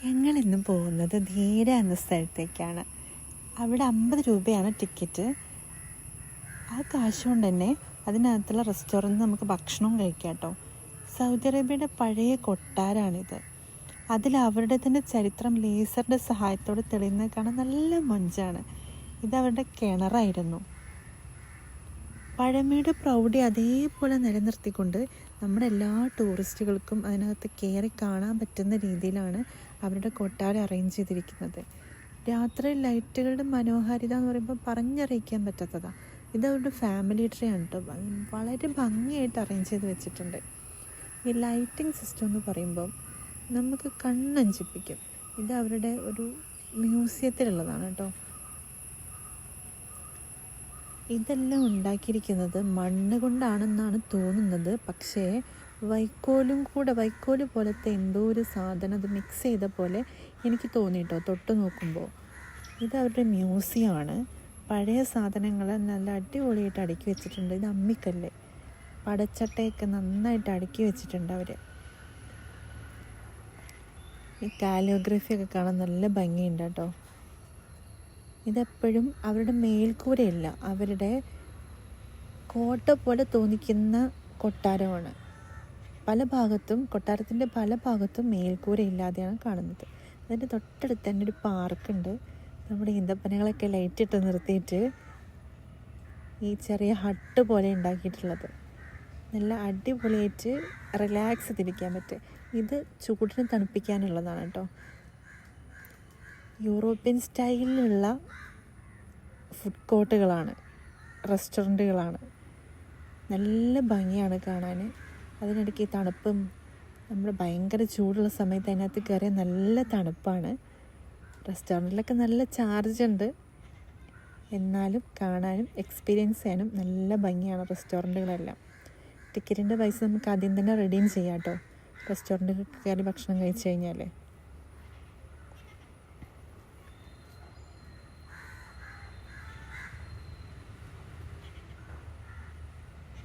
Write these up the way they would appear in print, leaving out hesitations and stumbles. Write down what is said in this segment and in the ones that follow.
ഞങ്ങളിന്ന് പോകുന്നത് ധീര എന്ന സ്ഥലത്തേക്കാണ്. അവിടെ 50 രൂപയാണ് ടിക്കറ്റ്. ആ കാശ് കൊണ്ട് തന്നെ അതിനകത്തുള്ള റെസ്റ്റോറൻറ്റിൽ നമുക്ക് ഭക്ഷണവും കഴിക്കാം കേട്ടോ. സൗദി അറേബ്യയുടെ പഴയ കൊട്ടാരാണിത്. അതിൽ അവരുടെ തന്നെ ചരിത്രം ലേസറിൻ്റെ സഹായത്തോടെ തെളിയുന്നത് കാണാൻ നല്ല മൊഞ്ചാണ്. ഇതവരുടെ കിണറായിരുന്നു. പഴമയുടെ പ്രൗഢി അതേപോലെ നിലനിർത്തിക്കൊണ്ട് നമ്മുടെ എല്ലാ ടൂറിസ്റ്റുകൾക്കും അതിനകത്ത് കയറി കാണാൻ പറ്റുന്ന രീതിയിലാണ് അവരുടെ കൊട്ടാരം അറേഞ്ച് ചെയ്തിരിക്കുന്നത്. രാത്രി ലൈറ്റുകളുടെ മനോഹാരിത എന്ന് പറയുമ്പോൾ പറഞ്ഞറിയിക്കാൻ പറ്റാത്തതാണ്. ഇത് അവരുടെ ഫാമിലി ട്രീ ആണ് കേട്ടോ. വളരെ ഭംഗിയായിട്ട് അറേഞ്ച് ചെയ്ത് വെച്ചിട്ടുണ്ട്. ഈ ലൈറ്റിംഗ് സിസ്റ്റം എന്ന് പറയുമ്പോൾ നമുക്ക് കണ്ണഞ്ചിപ്പിക്കും. ഇത് അവരുടെ ഒരു മ്യൂസിയത്തിലുള്ളതാണ് കേട്ടോ. ഇതെല്ലാം ഉണ്ടാക്കിയിരിക്കുന്നത് മണ്ണ് കൊണ്ടാണെന്നാണ് തോന്നുന്നത്. പക്ഷേ വൈക്കോല് പോലത്തെ എന്തോ ഒരു സാധനം അത് മിക്സ് ചെയ്ത പോലെ എനിക്ക് തോന്നി കേട്ടോ തൊട്ട് നോക്കുമ്പോൾ. ഇത് അവരുടെ മ്യൂസിയമാണ്. പഴയ സാധനങ്ങൾ നല്ല അടിപൊളിയായിട്ട് അടുക്കി വെച്ചിട്ടുണ്ട്. ഇത് അമ്മിക്കല്ല്, പടച്ചട്ടയൊക്കെ നന്നായിട്ട് അടുക്കി വെച്ചിട്ടുണ്ട് അവർ. ഈ കാലിയോഗ്രഫിയൊക്കെ കാണാൻ നല്ല ഭംഗിയുണ്ട് കേട്ടോ. ഇതെപ്പോഴും അവരുടെ മേൽക്കൂരയല്ല, അവരുടെ കോട്ട പോലെ തോന്നിക്കുന്ന കൊട്ടാരമാണ്. കൊട്ടാരത്തിൻ്റെ പല ഭാഗത്തും മേൽക്കൂര ഇല്ലാതെയാണ് കാണുന്നത്. അതിൻ്റെ തൊട്ടടുത്ത് തന്നെ ഒരു പാർക്കുണ്ട്. നമ്മുടെ ഈന്തപ്പനകളൊക്കെ ലൈറ്റിട്ട് നിർത്തിയിട്ട് ഈ ചെറിയ ഹട്ട് പോലെ ഉണ്ടാക്കിയിട്ടുള്ളത്. നല്ല അടിപൊളിയായിട്ട് റിലാക്സ് ചെയ്തിരിക്കാൻ പറ്റും. ഇത് ചൂടിനെ തണുപ്പിക്കാനുള്ളതാണ് കേട്ടോ. യൂറോപ്യൻ സ്റ്റൈലിലുള്ള ഫുഡ് കോർട്ടുകളാണ്, റെസ്റ്റോറൻറ്റുകളാണ്. നല്ല ഭംഗിയാണ് കാണാൻ. അതിനിടയ്ക്ക് തണുപ്പും, നമ്മൾ ഭയങ്കര ചൂടുള്ള സമയത്ത് അതിനകത്ത് കയറിയാൽ നല്ല തണുപ്പാണ്. റെസ്റ്റോറൻറ്റിലൊക്കെ നല്ല ചാർജ് ഉണ്ട്, എന്നാലും കാണാനും എക്സ്പീരിയൻസ് ചെയ്യാനും നല്ല ഭംഗിയാണ് റെസ്റ്റോറൻറ്റുകളെല്ലാം. ടിക്കറ്റിൻ്റെ പൈസ നമുക്ക് ആദ്യം തന്നെ റെഡീം ചെയ്യാം കേട്ടോ, റെസ്റ്റോറൻറ്റിൽ കയറി ഭക്ഷണം കഴിച്ച് കഴിഞ്ഞാൽ.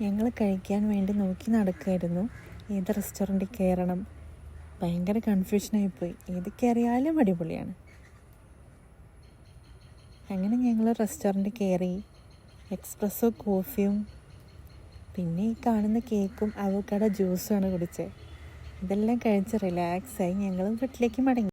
ഞങ്ങൾ കഴിക്കാൻ വേണ്ടി നോക്കി നടക്കുമായിരുന്നു, ഏത് റെസ്റ്റോറൻറ്റിൽ കയറണം. ഭയങ്കര കൺഫ്യൂഷനായിപ്പോയി. ഏത് കയറിയാലും അടിപൊളിയാണ്. അങ്ങനെ ഞങ്ങൾ റെസ്റ്റോറൻറ്റിൽ കയറി. എക്സ്പ്രസ്സോ കോഫിയും പിന്നെ ഈ കാണുന്ന കേക്കും അവോക്കാഡോ ജ്യൂസുമാണ് കുടിച്ചത്. ഇതെല്ലാം കഴിച്ച് റിലാക്സായി ഞങ്ങൾ വീട്ടിലേക്ക് മടങ്ങി.